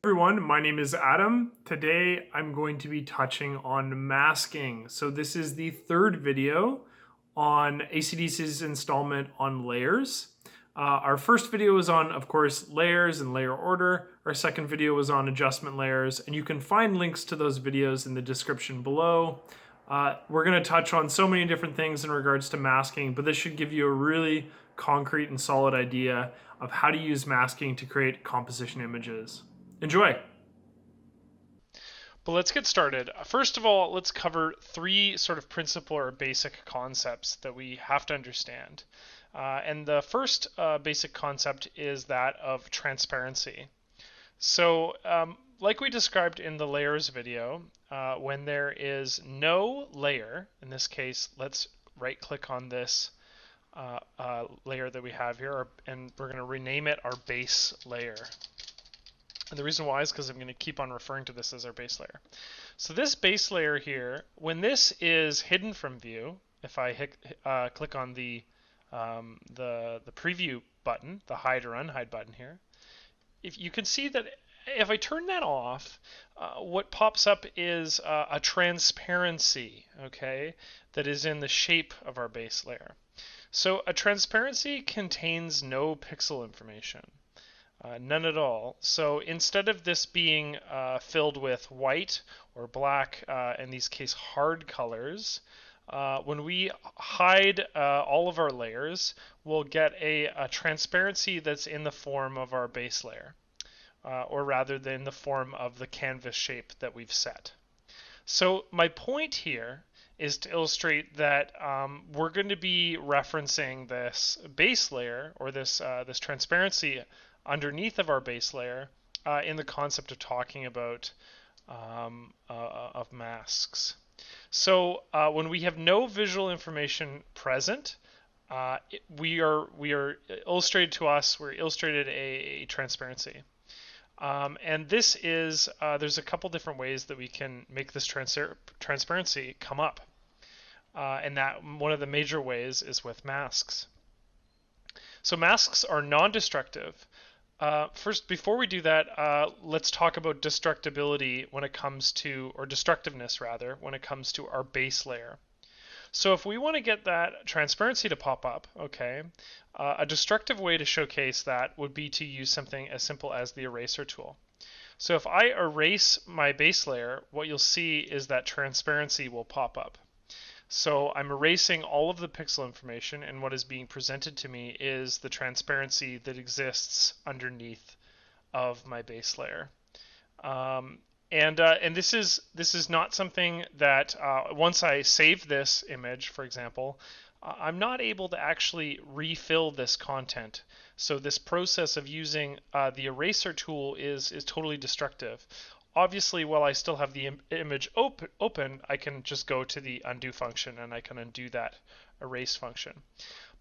Everyone, my name is Adam. Today I'm going to be touching on masking. So this is the third video on ACDC's installment on layers. Our first video was on, of course, layers and layer order. Our second video was on adjustment layers, and you can find links to those videos in the description below. We're going to touch on so many different things in regards to masking, but this should give you a really concrete and solid idea of how to use masking to create composition images. Enjoy! But let's get started. First of all, let's cover three sort of principal or basic concepts that we have to understand. And the first basic concept is that of transparency. So, like we described in the layers video, when there is no layer, in this case, let's right click on this layer that we have here, and we're going to rename it our base layer. And the reason why is because I'm going to keep on referring to this as our base layer. So this base layer here, when this is hidden from view, if I click on the preview button, the hide or unhide button here, if you can see that if I turn that off, what pops up is a transparency, okay, that is in the shape of our base layer. So a transparency contains no pixel information. None at all. So instead of this being filled with white or black, in these case hard colors, when we hide all of our layers, we'll get a transparency that's in the form of our base layer, or rather than the form of the canvas shape that we've set. So my point here is to illustrate that we're going to be referencing this base layer or this transparency underneath of our base layer in the concept of talking about of masks. So when we have no visual information present, we are illustrated to us. We're illustrated a transparency, and this is there's a couple different ways that we can make this transparency come up, and that one of the major ways is with masks. So masks are non-destructive. First, before we do that, let's talk about destructibility when it comes to, or destructiveness rather, when it comes to our base layer. So if we want to get that transparency to pop up, okay, a destructive way to showcase that would be to use something as simple as the eraser tool. So if I erase my base layer, what you'll see is that transparency will pop up. So I'm erasing all of the pixel information, and what is being presented to me is the transparency that exists underneath of my base layer. And this is not something that once I save this image, for example, I'm not able to actually refill this content. So this process of using the eraser tool is totally destructive. Obviously, while I still have the image open, I can just go to the undo function and I can undo that erase function.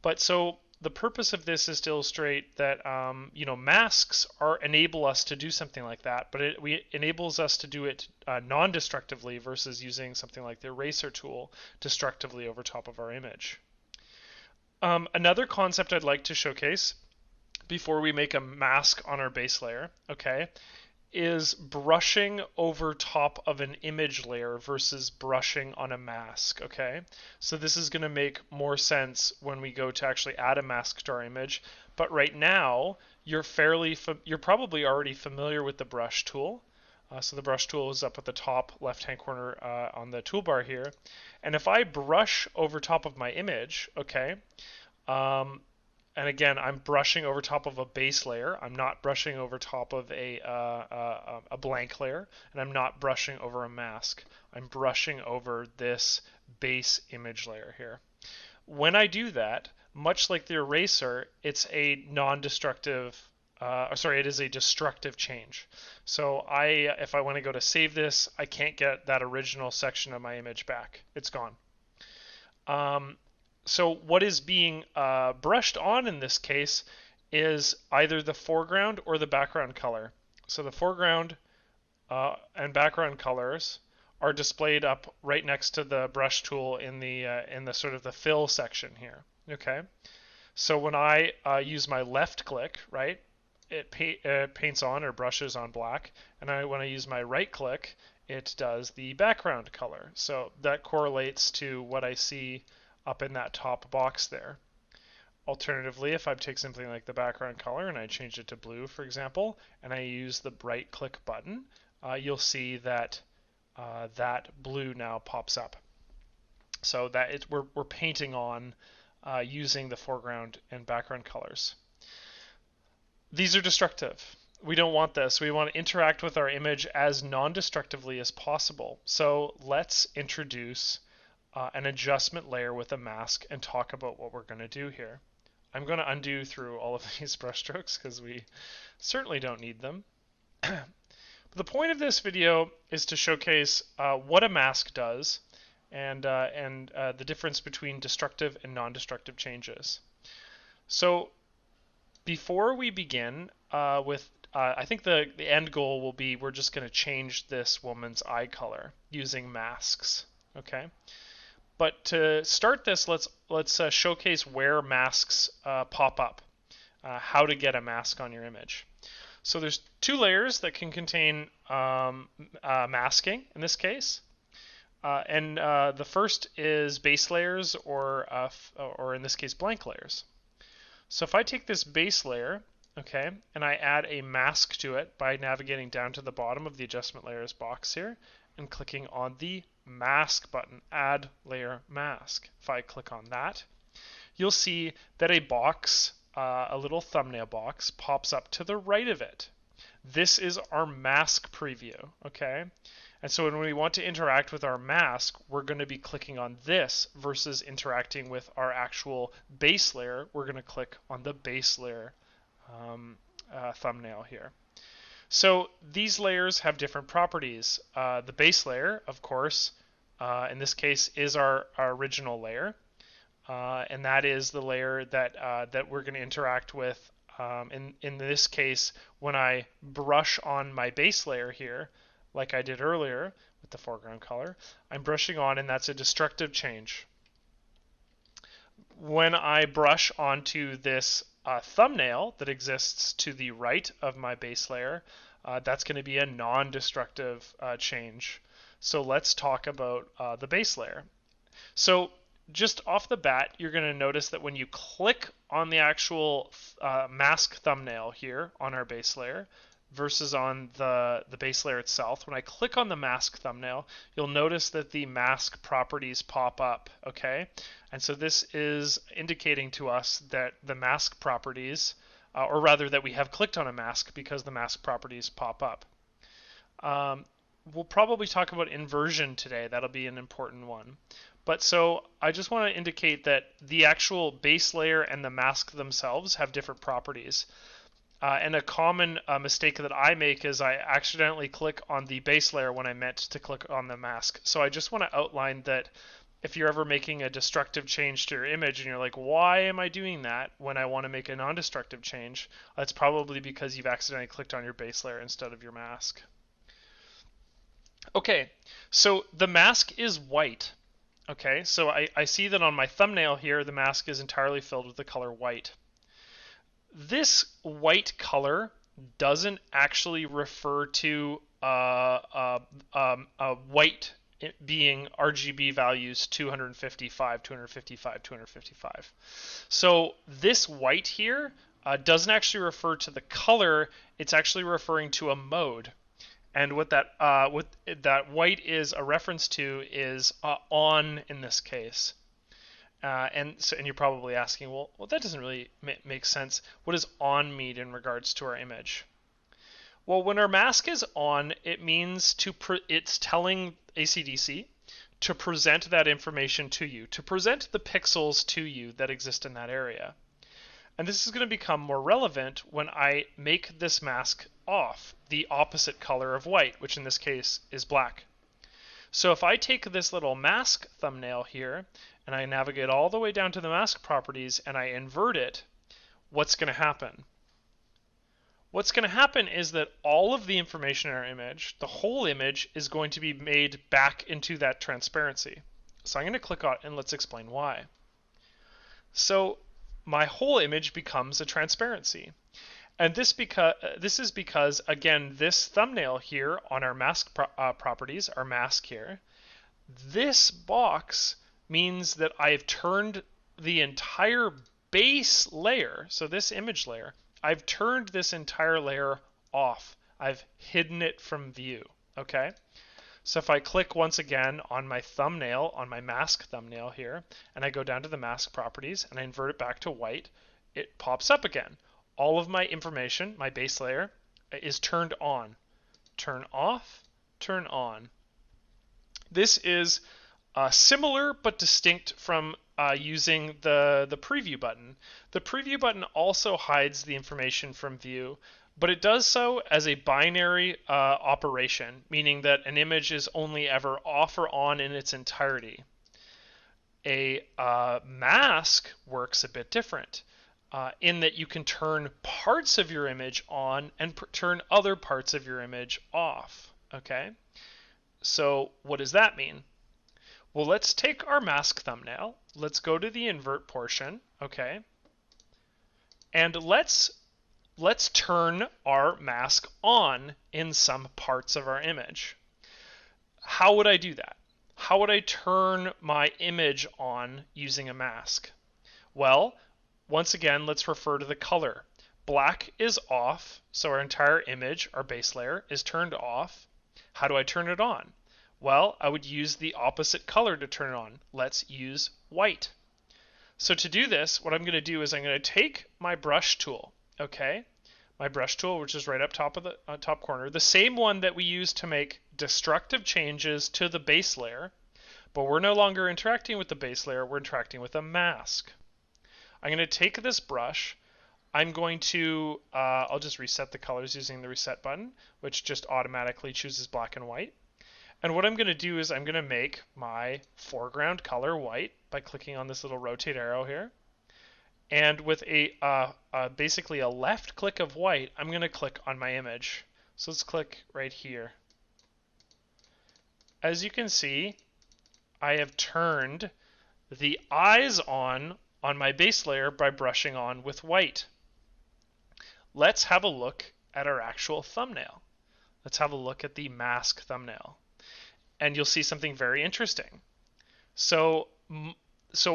But so the purpose of this is to illustrate that masks enable us to do something like that, but it enables us to do it non-destructively versus using something like the eraser tool destructively over top of our image. Another concept I'd like to showcase before we make a mask on our base layer, okay, is brushing over top of an image layer versus brushing on a mask, okay? So this is going to make more sense when we go to actually add a mask to our image, but right now you're probably already familiar with the brush tool. So the brush tool is up at the top left-hand corner on the toolbar here. And if I brush over top of my image, okay, and again, I'm brushing over top of a base layer. I'm not brushing over top of a blank layer, and I'm not brushing over a mask. I'm brushing over this base image layer here. When I do that, much like the eraser, it's a non-destructive, it is a destructive change. So if I want to go to save this, I can't get that original section of my image back. It's gone. So what is being brushed on in this case is either the foreground or the background color. So the foreground and background colors are displayed up right next to the brush tool in the sort of the fill section here. Okay. So when I use my left click, right, it paints on or brushes on black, and when I use my right click, it does the background color. So that correlates to what I see up in that top box there. Alternatively, if I take something like the background color and I change it to blue, for example, and I use the right click button, you'll see that that blue now pops up. So that we're painting on using the foreground and background colors. These are destructive. We don't want this. We want to interact with our image as non-destructively as possible. So let's introduce an adjustment layer with a mask and talk about what we're going to do here. I'm going to undo through all of these brushstrokes because we certainly don't need them. The point of this video is to showcase what a mask does and the difference between destructive and non-destructive changes. So before we begin with, I think the end goal will be we're just going to change this woman's eye color using masks. Okay. But to start this, let's showcase where masks pop up, how to get a mask on your image. So there's two layers that can contain masking in this case, and the first is base layers or in this case blank layers. So if I take this base layer, okay, and I add a mask to it by navigating down to the bottom of the adjustment layers box here and clicking on the mask button, add layer mask. If I click on that, you'll see that a box, a little thumbnail box, pops up to the right of it. This is our mask preview, okay? And so when we want to interact with our mask, we're going to be clicking on this versus interacting with our actual base layer. We're going to click on the base layer thumbnail here. So these layers have different properties. The base layer, of course, in this case, is our original layer, and that is the layer that we're going to interact with. In this case, when I brush on my base layer here, like I did earlier with the foreground color, I'm brushing on, and that's a destructive change. When I brush onto this thumbnail that exists to the right of my base layer, that's going to be a non-destructive change. So let's talk about the base layer. So just off the bat, you're going to notice that when you click on the actual mask thumbnail here on our base layer versus on the base layer itself, when I click on the mask thumbnail, you'll notice that the mask properties pop up, okay? And so this is indicating to us that the mask properties, or rather that we have clicked on a mask because the mask properties pop up. We'll probably talk about inversion today. That'll be an important one. But so I just want to indicate that the actual base layer and the mask themselves have different properties. And a common mistake that I make is I accidentally click on the base layer when I meant to click on the mask. So I just want to outline that if you're ever making a destructive change to your image and you're like, why am I doing that when I want to make a non-destructive change? That's probably because you've accidentally clicked on your base layer instead of your mask. Okay, so the mask is white. Okay, so I see that on my thumbnail here, the mask is entirely filled with the color white. This white color doesn't actually refer to white being RGB values 255, 255, 255. So this white here doesn't actually refer to the color, it's actually referring to a mode. And what that white is a reference to is on in this case. And you're probably asking, well, that doesn't really make sense. What does on mean in regards to our image? Well, when our mask is on, it means it's telling AC/DC to present that information to you, to present the pixels to you that exist in that area. And this is going to become more relevant when I make this mask off, the opposite color of white, which in this case is black. So if I take this little mask thumbnail here and I navigate all the way down to the mask properties and I invert it, what's going to happen? What's going to happen is that all of the information in our image, the whole image, is going to be made back into that transparency. So I'm going to click on it and let's explain why. So my whole image becomes a transparency. And this is because, again, this thumbnail here on our mask properties, our mask here, this box means that I've turned the entire base layer, so this image layer, I've turned this entire layer off. I've hidden it from view, okay? So if I click once again on my thumbnail, on my mask thumbnail here, and I go down to the mask properties and I invert it back to white, it pops up again. All of my information, my base layer, is turned on. Turn off, turn on. This is similar but distinct from using the preview button. The preview button also hides the information from view, but it does so as a binary operation, meaning that an image is only ever off or on in its entirety. A mask works a bit different in that you can turn parts of your image on and turn other parts of your image off. Okay? So what does that mean? Well, let's take our mask thumbnail. Let's go to the invert portion, okay? And let's turn our mask on in some parts of our image. How would I do that? How would I turn my image on using a mask? Well, once again, let's refer to the color. Black is off, so our entire image, our base layer, is turned off. How do I turn it on? Well, I would use the opposite color to turn it on. Let's use white. So to do this, what I'm going to do is I'm going to take my brush tool, okay? My brush tool, which is right up top of the top corner, the same one that we use to make destructive changes to the base layer, but we're no longer interacting with the base layer, we're interacting with a mask. I'm going to take this brush, I'm going to, I'll just reset the colors using the reset button, which just automatically chooses black and white. And what I'm going to do is I'm going to make my foreground color white by clicking on this little rotate arrow here. And with basically a left click of white, I'm going to click on my image. So let's click right here. As you can see, I have turned the eyes on my base layer by brushing on with white. Let's have a look at our actual thumbnail. Let's have a look at the mask thumbnail. And you'll see something very interesting. So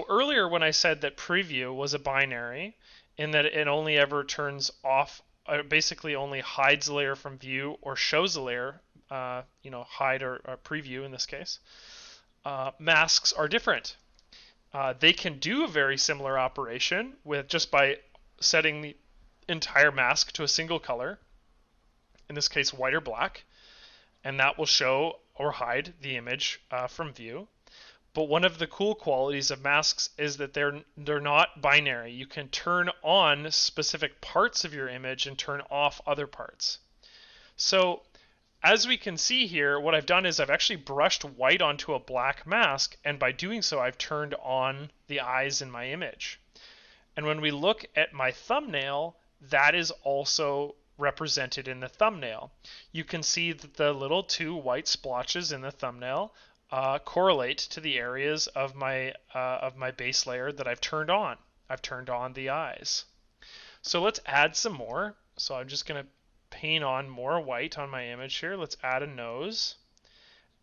earlier when I said that preview was a binary, in that it only ever turns off, basically only hides a layer from view or shows a layer, hide or preview in this case, masks are different. They can do a very similar operation with just by setting the entire mask to a single color, in this case white or black, and that will show or hide the image from view. But one of the cool qualities of masks is that they're not binary. You can turn on specific parts of your image and turn off other parts. So as we can see here, what I've done is I've actually brushed white onto a black mask, and by doing so I've turned on the eyes in my image. And when we look at my thumbnail, that is also represented in the thumbnail. You can see that the little two white splotches in the thumbnail correlate to the areas of my base layer that I've turned on. I've turned on the eyes. So let's add some more. So I'm just going to paint on more white on my image here. Let's add a nose.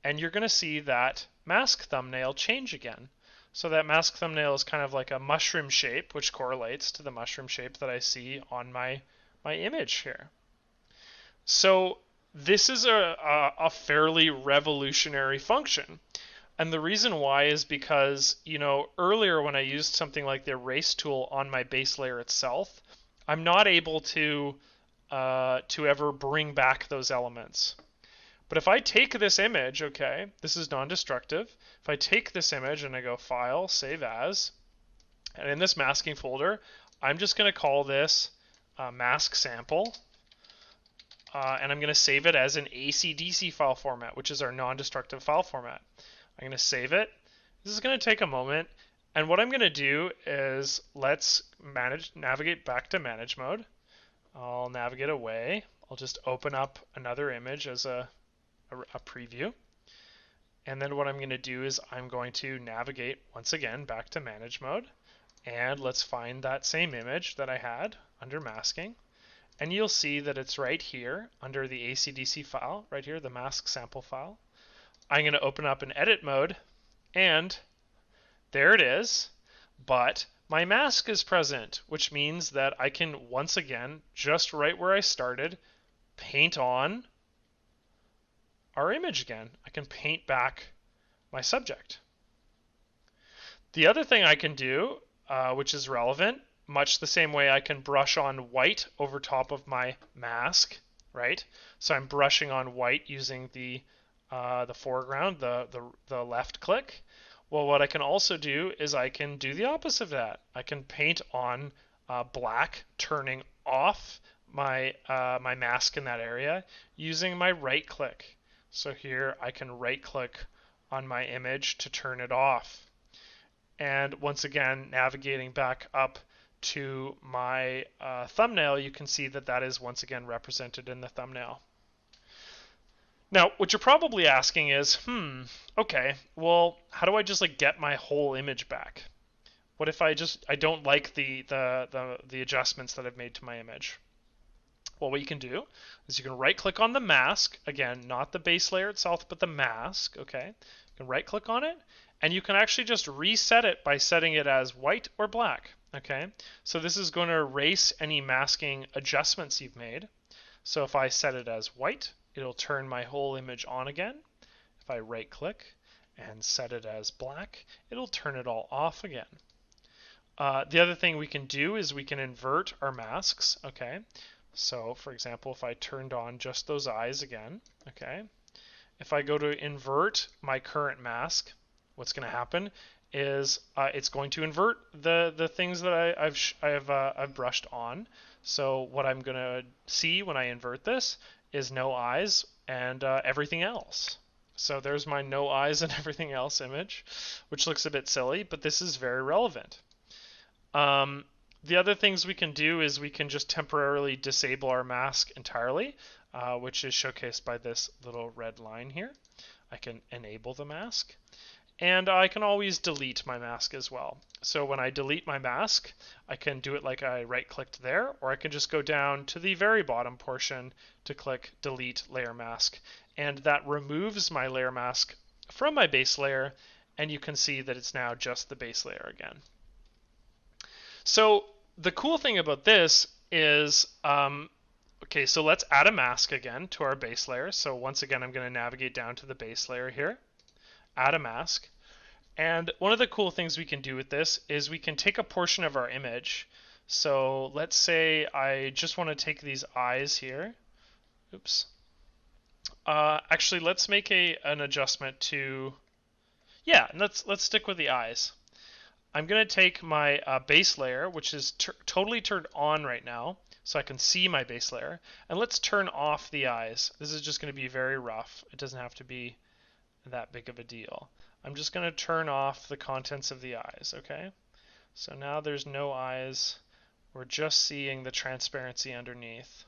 And you're going to see that mask thumbnail change again. So that mask thumbnail is kind of like a mushroom shape, which correlates to the mushroom shape that I see on my image here. So this is a fairly revolutionary function. And the reason why is because, earlier when I used something like the erase tool on my base layer itself, I'm not able to ever bring back those elements. But if I take this image, okay, this is non-destructive. If I take this image and I go File, Save As, and in this masking folder, I'm just going to call this mask sample, and I'm going to save it as an ACDC file format, which is our non-destructive file format. I'm going to save it. This is going to take a moment, and what I'm going to do is let's navigate back to manage mode. I'll navigate away. I'll just open up another image as a preview. And then what I'm going to do is I'm going to navigate once again back to manage mode. And let's find that same image that I had under masking. and you'll see that it's right here under the ACDC file, right here, the mask sample file. I'm going to open up in edit mode, and there it is, but my mask is present, which means that I can once again, just right where I started, paint on our image again. I can paint back my subject. The other thing I can do, which is relevant, much the same way I can brush on white over top of my mask, right? So I'm brushing on white using the foreground, the left click. Well, what I can also do is I can do the opposite of that. I can paint on black, turning off my my mask in that area using my right click. So here I can right click on my image to turn it off. And once again, navigating back up to my thumbnail, you can see that that is once again represented in the thumbnail. Now, what you're probably asking is, okay, well, how do I just like get my whole image back? What if I don't like the adjustments that I've made to my image? Well, what you can do is you can right click on the mask, again, not the base layer itself, but the mask, okay? You can right click on it, and you can actually just reset it by setting it as white or black, okay? So this is going to erase any masking adjustments you've made. So if I set it as white, it'll turn my whole image on again. If I right click and set it as black, it'll turn it all off again. The other thing we can do is we can invert our masks, okay? So for example, if I turned on just those eyes again, okay? If I go to invert my current mask, what's going to happen is it's going to invert the things that I've brushed on. So what I'm going to see when I invert this is no eyes and everything else. So there's my no eyes and everything else image, which looks a bit silly, but this is very relevant. The other things we can do is we can just temporarily disable our mask entirely, which is showcased by this little red line here. I can enable the mask. And I can always delete my mask as well. So when I delete my mask, I can do it like I right-clicked there, or I can just go down to the very bottom portion to click Delete Layer Mask. And that removes my layer mask from my base layer, and you can see that it's now just the base layer again. So the cool thing about this is, okay, so let's add a mask again to our base layer. So once again, I'm going to navigate down to the base layer here. Add a mask. And one of the cool things we can do with this is we can take a portion of our image. So let's say I just want to take these eyes here. Oops. Actually, let's make an adjustment to, yeah, let's stick with the eyes. I'm going to take my base layer, which is totally turned on right now, so I can see my base layer, and let's turn off the eyes. This is just going to be very rough. It doesn't have to be that big of a deal. I'm just going to turn off the contents of the eyes, okay? So now there's no eyes. We're just seeing the transparency underneath.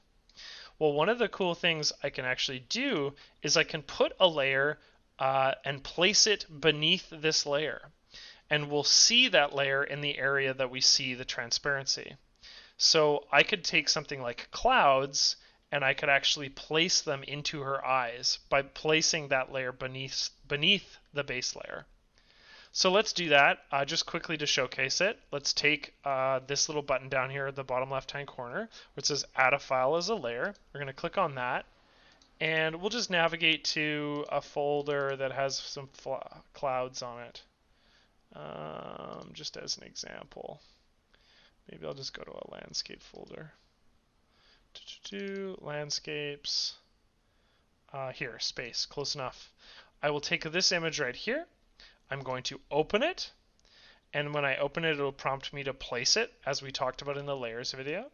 Well, one of the cool things I can actually do is I can put a layer and place it beneath this layer. And we'll see that layer in the area that we see the transparency. So I could take something like clouds, and I could actually place them into her eyes by placing that layer beneath the base layer. So let's do that just quickly to showcase it. Let's take this little button down here at the bottom left-hand corner where it says Add a File as a Layer. We're going to click on that, and we'll just navigate to a folder that has some clouds on it. Just as an example, maybe I'll just go to a landscape folder. Landscapes. Here, space, close enough. I will take this image right here. I'm going to open it, and when I open it, it'll prompt me to place it, as we talked about in the layers video.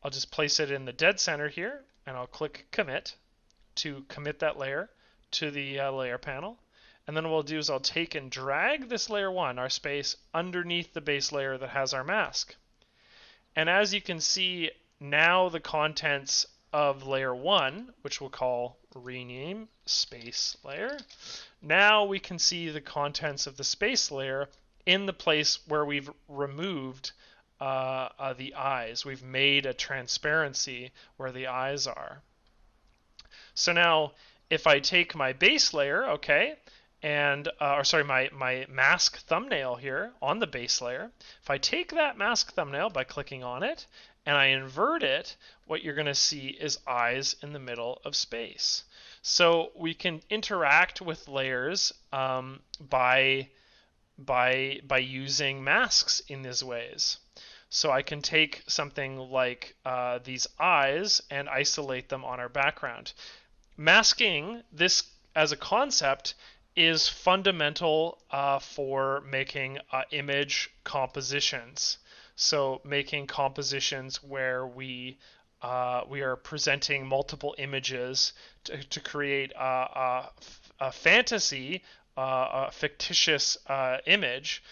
I'll just place it in the dead center here, and I'll click Commit to commit that layer to the layer panel. And then what I'll do is I'll take and drag this layer 1, our space, underneath the base layer that has our mask. And as you can see, now the contents of layer 1, which we'll call rename space layer, now we can see the contents of the space layer in the place where we've removed the eyes. We've made a transparency where the eyes are. So now, if I take my base layer, okay, and or sorry, my mask thumbnail here on the base layer, if I take that mask thumbnail by clicking on it and I invert it, what you're going to see is eyes in the middle of space. So we can interact with layers by using masks in these ways. So I can take something like these eyes and isolate them on our background. Masking, this as a concept, is fundamental for making image compositions. So making compositions where we are presenting multiple images to create a fantasy, a fictitious image.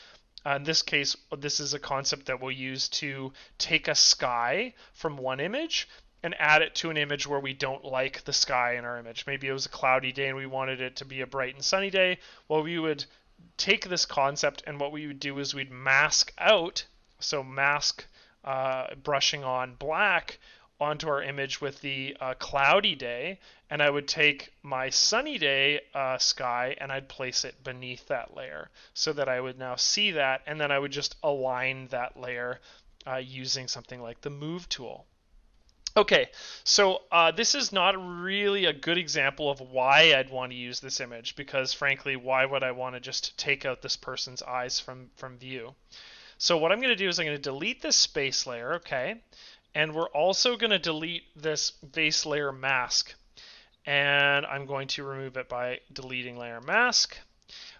In this case, this is a concept that we'll use to take a sky from one image and add it to an image where we don't like the sky in our image. Maybe it was a cloudy day and we wanted it to be a bright and sunny day. Well, we would take this concept and what we would do is we'd mask out, so mask brushing on black onto our image with the cloudy day, and I would take my sunny day sky and I'd place it beneath that layer so that I would now see that, and then I would just align that layer using something like the Move tool. Okay, so this is not really a good example of why I'd want to use this image, because frankly, why would I want to just take out this person's eyes from view? So what I'm going to do is I'm going to delete this space layer, okay? And we're also going to delete this base layer mask. And I'm going to remove it by deleting layer mask.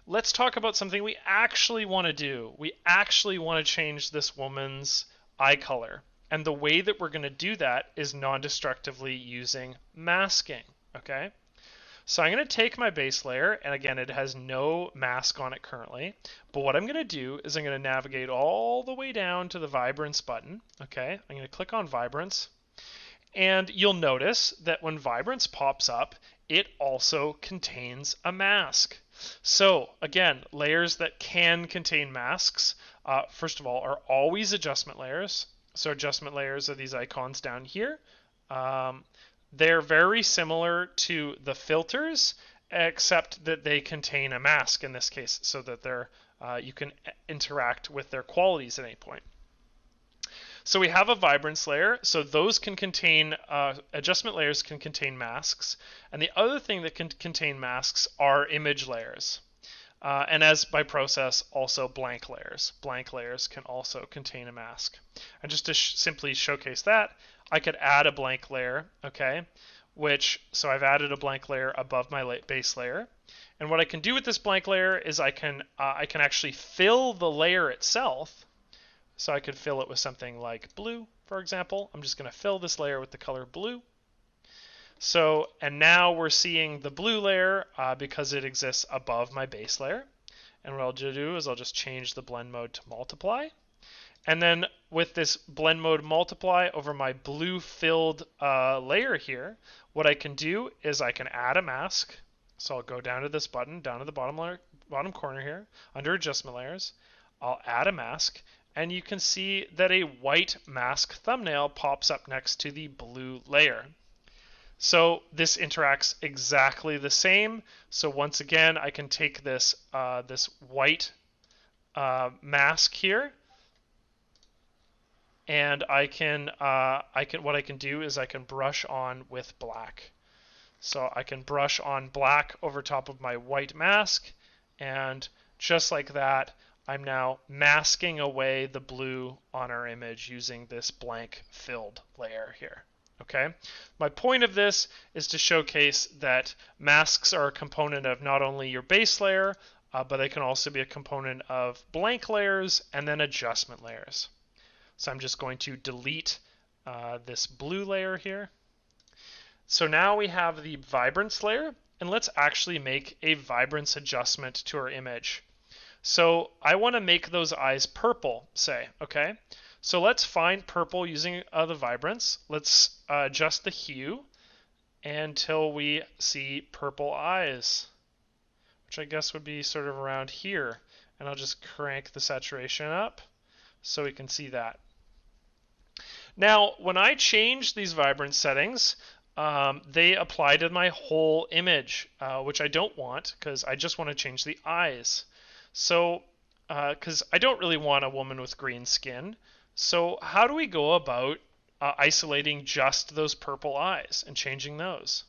Let's talk about something we actually want to do. We actually want to change this woman's eye color. And the way that we're going to do that is non-destructively using masking, okay? So I'm going to take my base layer, and again, it has no mask on it currently. But what I'm going to do is I'm going to navigate all the way down to the Vibrance button, okay? I'm going to click on Vibrance. And you'll notice that when Vibrance pops up, it also contains a mask. So again, layers that can contain masks, first of all, are always adjustment layers. So adjustment layers are these icons down here. They're very similar to the filters, except that they contain a mask in this case, so that you can interact with their qualities at any point. So we have a vibrance layer, so those can contain, adjustment layers can contain masks. And the other thing that can contain masks are image layers. And as by process, also blank layers. Blank layers can also contain a mask. And just to simply showcase that, I could add a blank layer, okay? So I've added a blank layer above my base layer. And what I can do with this blank layer is I can actually fill the layer itself. So I could fill it with something like blue, for example. I'm just going to fill this layer with the color blue. So, and now we're seeing the blue layer because it exists above my base layer. And what I'll do is I'll just change the blend mode to multiply. And then with this blend mode multiply over my blue filled layer here, what I can do is I can add a mask. So I'll go down to this button, down to the bottom corner here, under adjustment layers. I'll add a mask. And you can see that a white mask thumbnail pops up next to the blue layer. So this interacts exactly the same. So once again, I can take this this white mask here, and what I can do is I can brush on with black. So I can brush on black over top of my white mask, and just like that, I'm now masking away the blue on our image using this blank filled layer here. Okay. My point of this is to showcase that masks are a component of not only your base layer, but they can also be a component of blank layers and then adjustment layers. So I'm just going to delete this blue layer here. So now we have the vibrance layer, and let's actually make a vibrance adjustment to our image. So I want to make those eyes purple, say, okay? So let's find purple using the vibrance. Let's adjust the hue until we see purple eyes, which I guess would be sort of around here. And I'll just crank the saturation up so we can see that. Now, when I change these vibrance settings, they apply to my whole image, which I don't want because I just want to change the eyes. So, because I don't really want a woman with green skin. So, how do we go about isolating just those purple eyes and changing those?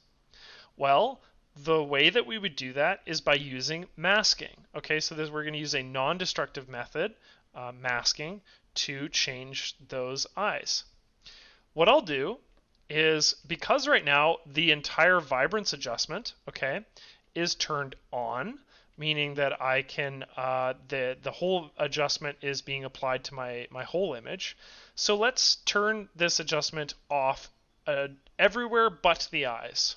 Well, the way that we would do that is by using masking. Okay, so we're going to use a non-destructive method, masking, to change those eyes. What I'll do is, because right now the entire vibrance adjustment, okay, is turned on, meaning that I can the whole adjustment is being applied to my whole image. So let's turn this adjustment off everywhere but the eyes.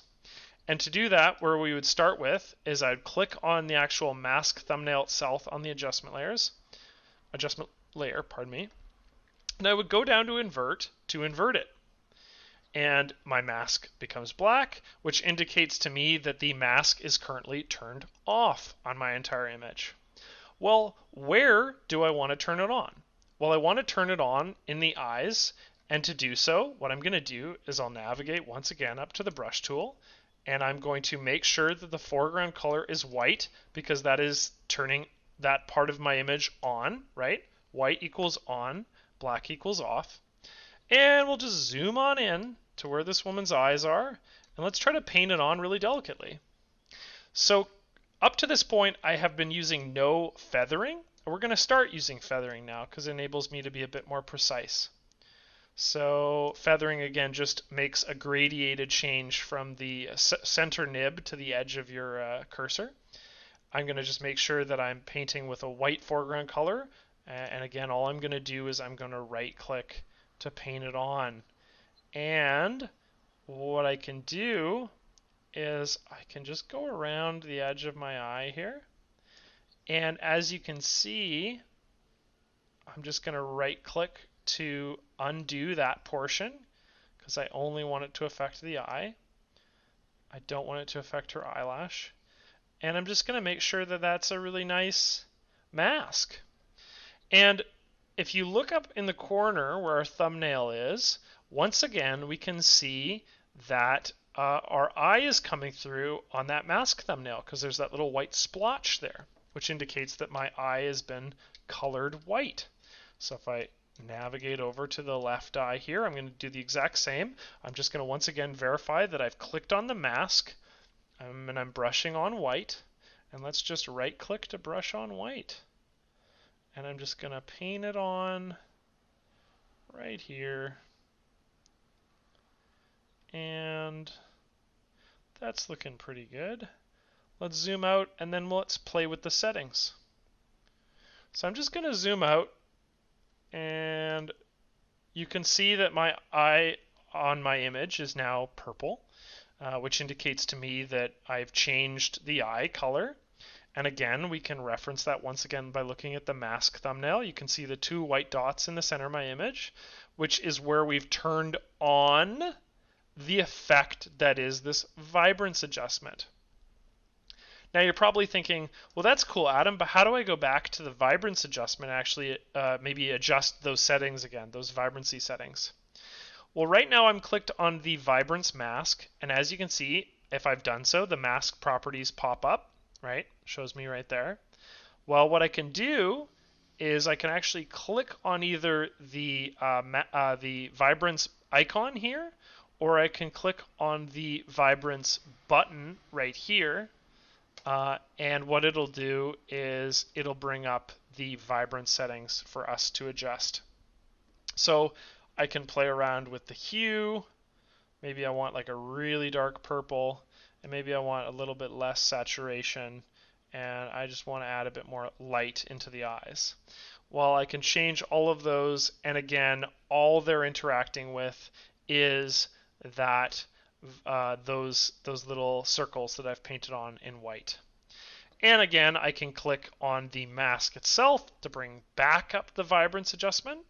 And to do that, where we would start with is I'd click on the actual mask thumbnail itself on the adjustment layer, pardon me, and I would go down to invert it. And my mask becomes black, which indicates to me that the mask is currently turned off on my entire image. Well, where do I want to turn it on? Well, I want to turn it on in the eyes, and to do so, what I'm going to do is I'll navigate once again up to the brush tool, and I'm going to make sure that the foreground color is white, because that is turning that part of my image on, right? White equals on, black equals off. And we'll just zoom on in to where this woman's eyes are, and let's try to paint it on really delicately. So up to this point, I have been using no feathering. We're going to start using feathering now because it enables me to be a bit more precise. So feathering, again, just makes a gradiated change from the center nib to the edge of your cursor. I'm going to just make sure that I'm painting with a white foreground color. And again, all I'm going to do is I'm going to right-click to paint it on. And what I can do is I can just go around the edge of my eye here. And as you can see, I'm just going to right-click to undo that portion because I only want it to affect the eye. I don't want it to affect her eyelash. And I'm just going to make sure that that's a really nice mask. And if you look up in the corner where our thumbnail is, once again, we can see that our eye is coming through on that mask thumbnail because there's that little white splotch there, which indicates that my eye has been colored white. So if I navigate over to the left eye here, I'm going to do the exact same. I'm just going to once again verify that I've clicked on the mask and I'm brushing on white. And let's just right click to brush on white. And I'm just going to paint it on right here. And that's looking pretty good. Let's zoom out and then let's play with the settings. So I'm just going to zoom out, and you can see that my eye on my image is now purple, which indicates to me that I've changed the eye color. And again, we can reference that once again by looking at the mask thumbnail. You can see the two white dots in the center of my image, which is where we've turned on the effect that is this vibrance adjustment. Now you're probably thinking, well, that's cool, Adam, but how do I go back to the vibrance adjustment and actually maybe adjust those settings again, those vibrancy settings? Well, right now I'm clicked on the vibrance mask, and as you can see, if I've done so, the mask properties pop up, right? Shows me right there. Well, what I can do is I can actually click on either the vibrance icon here, or I can click on the vibrance button right here, and what it'll do is it'll bring up the vibrance settings for us to adjust. So I can play around with the hue. Maybe I want like a really dark purple, and maybe I want a little bit less saturation, and I just want to add a bit more light into the eyes. Well, I can change all of those, and again, all they're interacting with is that those little circles that I've painted on in white. And again, I can click on the mask itself to bring back up the vibrance adjustment.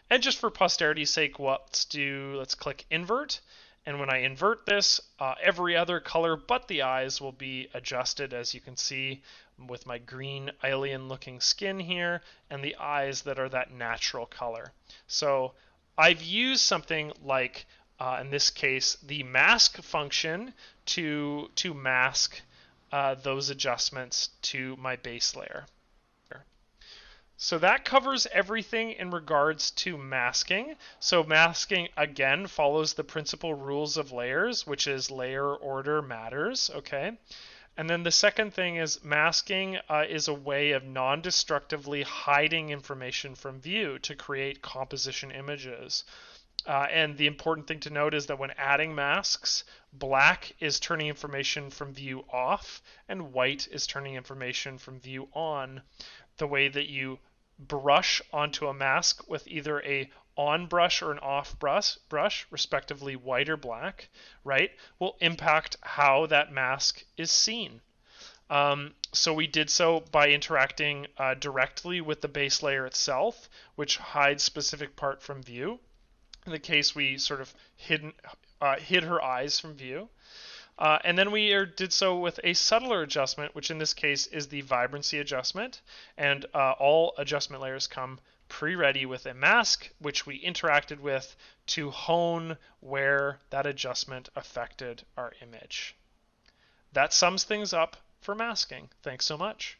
And just for posterity's sake, let's click invert. And when I invert this, every other color but the eyes will be adjusted, as you can see, with my green alien looking skin here and the eyes that are that natural color. So I've used something like, in this case, the mask function to mask those adjustments to my base layer. So that covers everything in regards to masking. So masking, again, follows the principal rules of layers, which is layer order matters, okay? And then the second thing is masking is a way of non-destructively hiding information from view to create composition images. And the important thing to note is that when adding masks, black is turning information from view off, and white is turning information from view on. The way that you brush onto a mask with either a on brush or an off brush, respectively white or black, right, will impact how that mask is seen. So we did so by interacting directly with the base layer itself, which hides specific part from view. In the case, we sort of hid her eyes from view. And then we did so with a subtler adjustment, which in this case is the vibrancy adjustment. And all adjustment layers come pre-ready with a mask, which we interacted with to hone where that adjustment affected our image. That sums things up for masking. Thanks so much.